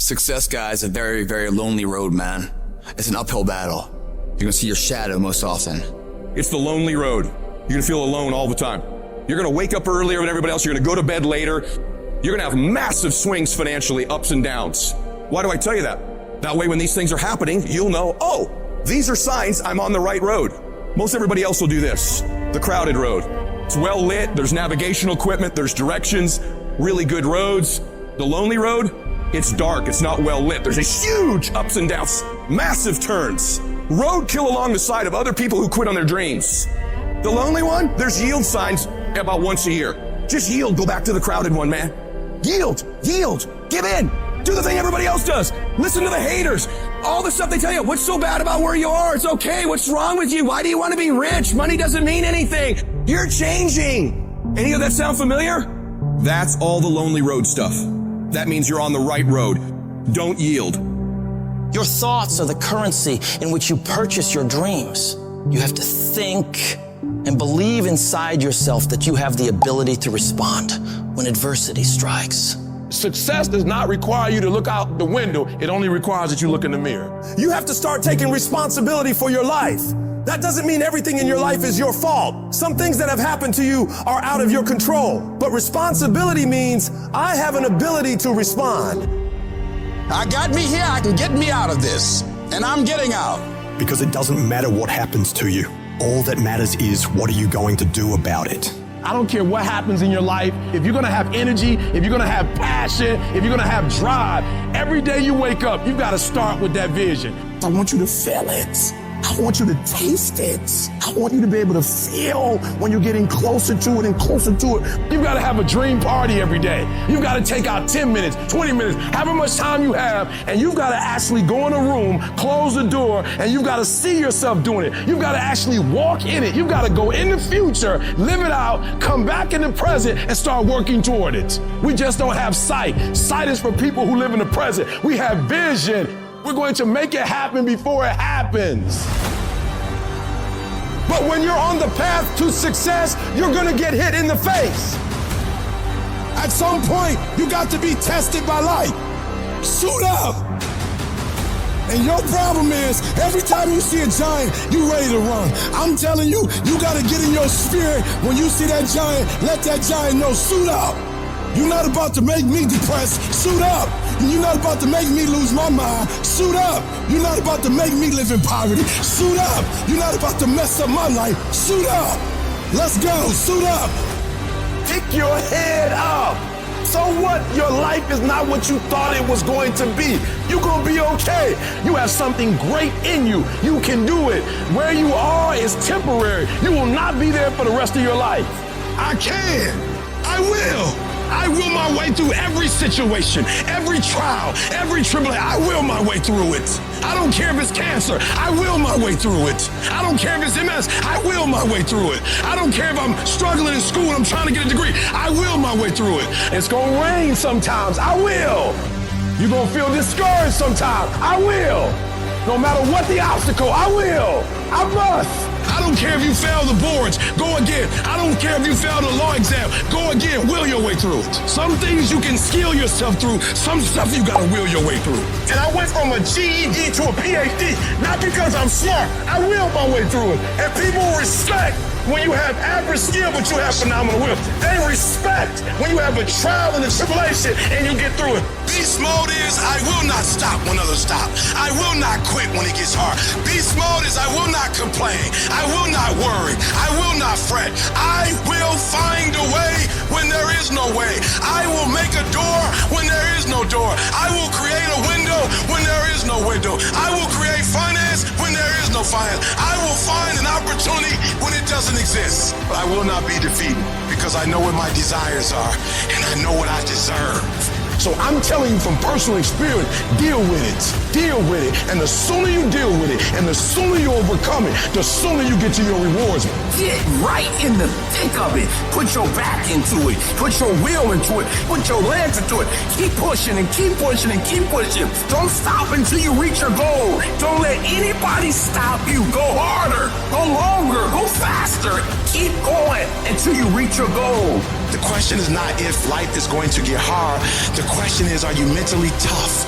Success, guys, is a very, very lonely road, man. It's an uphill battle. You're gonna see your shadow most often. It's the lonely road. You're gonna feel alone all the time. You're gonna wake up earlier than everybody else. You're gonna go to bed later. You're gonna have massive swings financially, ups and downs. Why do I tell you that? That way when these things are happening, you'll know, oh, these are signs I'm on the right road. Most everybody else will do this. The crowded road. It's well lit, there's navigational equipment, there's directions, really good roads. The lonely road, it's dark, it's not well lit. There's a huge ups and downs, massive turns. Roadkill along the side of other people who quit on their dreams. The lonely one, there's yield signs about once a year. Just yield, go back to the crowded one, man. Yield, give in. Do the thing everybody else does. Listen to the haters. All the stuff they tell you. What's so bad about where you are? It's okay. What's wrong with you? Why do you want to be rich? Money doesn't mean anything. You're changing. Any of that sound familiar? That's all the lonely road stuff. That means you're on the right road. Don't yield. Your thoughts are the currency in which you purchase your dreams. You have to think and believe inside yourself that you have the ability to respond when adversity strikes. Success does not require you to look out the window. It only requires that you look in the mirror. You have to start taking responsibility for your life. That doesn't mean everything in your life is your fault. Some things that have happened to you are out of your control. But responsibility means I have an ability to respond. I got me here, I can get me out of this. And I'm getting out. Because it doesn't matter what happens to you. All that matters is what are you going to do about it? I don't care what happens in your life. If you're gonna have energy, if you're gonna have passion, if you're gonna have drive, every day you wake up, you've got to start with that vision. I want you to feel it. I want you to taste it. I want you to be able to feel when you're getting closer to it and closer to it. You've got to have a dream party every day. You've got to take out 10 minutes, 20 minutes, however much time you have, and you've got to actually go in a room, close the door, and you've got to see yourself doing it. You've got to actually walk in it. You've got to go in the future, live it out, come back in the present, and start working toward it. We just don't have sight. Sight is for people who live in the present. We have vision. We're going to make it happen before it happens. But when you're on the path to success, you're gonna get hit in the face. At some point, you got to be tested by life. Suit up. And your problem is, every time you see a giant, you ready to run. I'm telling you, you gotta get in your spirit. When you see that giant, let that giant know, suit up. You're not about to make me depressed, suit up. You're not about to make me lose my mind, suit up. You're not about to make me live in poverty, suit up. You're not about to mess up my life, suit up. Let's go, suit up. Pick your head up. So what? Your life is not what you thought it was going to be. You're going to be okay. You have something great in you. You can do it. Where you are is temporary. You will not be there for the rest of your life. I can. I will. I will my way through every situation, every trial, every tribulation. I will my way through it. I don't care if it's cancer. I will my way through it. I don't care if it's MS. I will my way through it. I don't care if I'm struggling in school and I'm trying to get a degree. I will my way through it. It's going to rain sometimes. I will. You're going to feel discouraged sometimes. I will. No matter what the obstacle, I will. I must. I don't care if you fail the boards, go again. I don't care if you fail the law exam, go again, will your way through it. Some things you can skill yourself through, some stuff you gotta will your way through. And I went from a GED to a PhD, not because I'm smart, I will my way through it. And people respect when you have average skill, but you have phenomenal will. They respect when you have a trial and a tribulation and you get through it. Beast mode is I will not stop when others stop. I will not quit when it gets hard. Beast mode is I will not complain. I will not worry. I will not fret. I will find a way when there is no way. I will make a door when there is no door. I will create a window when there is no window. I will create finance when there is no finance. I will find an opportunity when it doesn't exist. But I will not be defeated because I know what my desires are and I know what I deserve. So I'm telling you from personal experience, deal with it. And the sooner you deal with it and the sooner you overcome it, the sooner you get to your rewards. Get right in the thick of it. Put your back into it. Put your will into it. Put your legs into it. Keep pushing and keep pushing and keep pushing. Don't stop until you reach your goal. Don't let anybody stop you. Go harder, go longer, go faster. Keep going until you reach your goal. The question is not if life is going to get hard. The question is, are you mentally tough